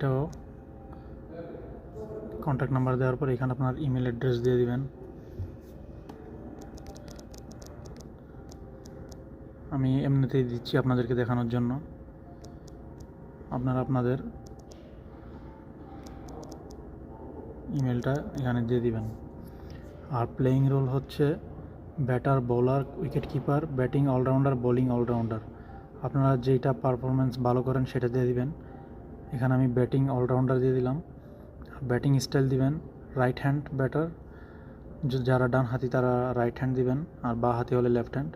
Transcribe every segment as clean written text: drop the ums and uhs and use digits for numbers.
এটাও contact number দেওয়ার পর এখানে আপনার ইমেল অ্যাড্রেস দিয়ে দিবেন। আমি এমনিতেই দিচ্ছি আপনাদেরকে দেখানোর জন্য, আপনারা আপনাদের ইমেলটা এখানে দিয়ে দিবেন। আর প্লেয়িং রোল হচ্ছে batter, bowler, wicket keeper, batting allrounder, bowling allrounder. আপনারা যেটা পারফরমেন্স ভালো করেন সেটা দিয়ে দিবেন। এখানে আমি ব্যাটিং অলরাউন্ডার দিয়ে দিলাম। ব্যাটিং স্টাইল দিবেন রাইট হ্যান্ড ব্যাটার, যারা ডান হাতি তারা রাইট হ্যান্ড দিবেন, আর বা হাতি হলে left hand.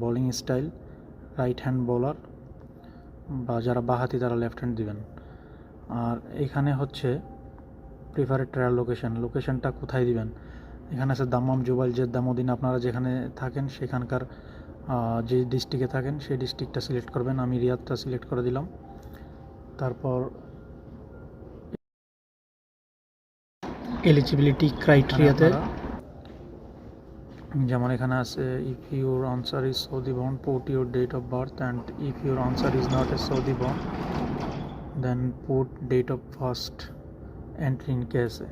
Bowling style right hand bowler, বা যারা বা হাতি তারা লেফট হ্যান্ড দিবেন। আর এখানে হচ্ছে প্রিফারেড ট্রায়াল লোকেশনটা কোথায় দিবেন। এখানে আছে দাম্মাম, জুবাইল, জেদ্দা, মদিনা। আপনারা যেখানে থাকেন সেখানকার যে ডিস্ট্রিক্টে থাকেন সেই ডিস্ট্রিক্টটা সিলেক্ট করবেন। আমি রিয়াদটা সিলেক্ট করে দিলাম। তারপর এলিজিবিলিটি ক্রাইটেরিয়াতে যেমন এখানে আছে if your answer is Saudi born put your date of birth, and if your answer is not a Saudi born then put date of first entry in কেসে।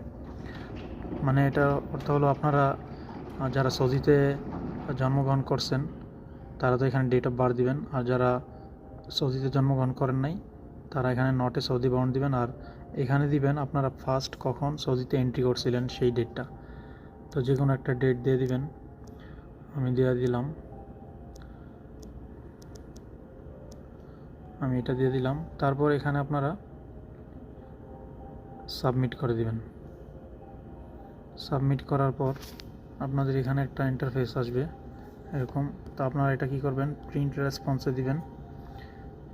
মানে এটা অর্থ হলো আপনারা যারা সৌদিতে জন্মগ্রহণ করছেন তারা তো এখানে ডেট অফ বার্থ দিবেন, আর যারা সৌদিতে জন্মগ্রহণ করেন নাই তারা এখানে নট এ সৌদি বর্ন দিবেন। আর এখানে দিবেন আপনারা ফার্স্ট কখন সৌদিতে এন্ট্রি করছিলেন সেই ডেটটা। তো যে কোনো একটা ডেট দিয়ে দিবেন। আমি দিয়ে দিলাম, আমি এটা দিয়ে দিলাম। তারপর এখানে আপনারা সাবমিট করে দিবেন। সাবমিট করার পর আপনাদের এখানে একটা ইন্টারফেস আসবে এরকম। তো আপনারা এটা কি করবেন, প্রিন্ট রেসপন্সে দিবেন।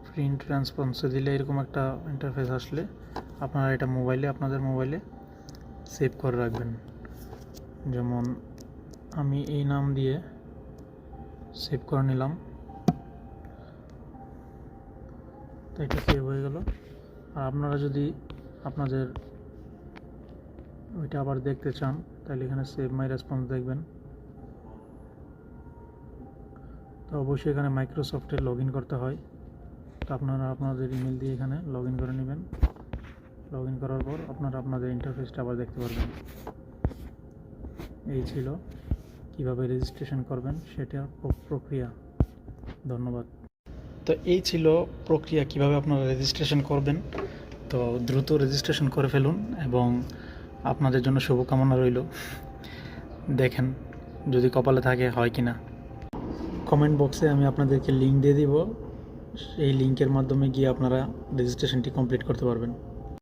প্রিন্ট রেসপন্সে দিলে এরকম একটা ইন্টারফেস আসলে আপনারা এটা আপনাদের মোবাইলে সেভ করে রাখবেন। যেমন আমি এই নাম দিয়ে সেভ করে নিলাম, তো এটা সেভ হয়ে গেল। আর আপনারা যদি আপনাদের ওইটা আবার দেখতে চান তাহলে এখানে সেভ মাই রেসপন্স দেখবেন। তো অবশ্যই এখানে মাইক্রোসফটে লগ ইন করতে হয়। তো আপনারা আপনাদের ইমেল দিয়ে এখানে লগ ইন করে নেবেন। লগ ইন করার পর আপনারা আপনাদের ইন্টারফেসটা আবার দেখতে পারবেন। এই ছিল কিভাবে রেজিস্ট্রেশন করবেন সেটার প্রক্রিয়া। ধন্যবাদ। তো এই ছিল প্রক্রিয়া কিভাবে আপনারা রেজিস্ট্রেশন করবেন। তো দ্রুত রেজিস্ট্রেশন করে ফেলুন এবং আপনাদের জন্য শুভকামনা রইল। দেখেন যদি কপালে থাকে হয় কি না। কমেন্ট বক্সে আমি আপনাদেরকে লিঙ্ক দিয়ে দিব, এই লিঙ্কের মাধ্যমে গিয়ে আপনারা রেজিস্ট্রেশনটি কমপ্লিট করতে পারবেন।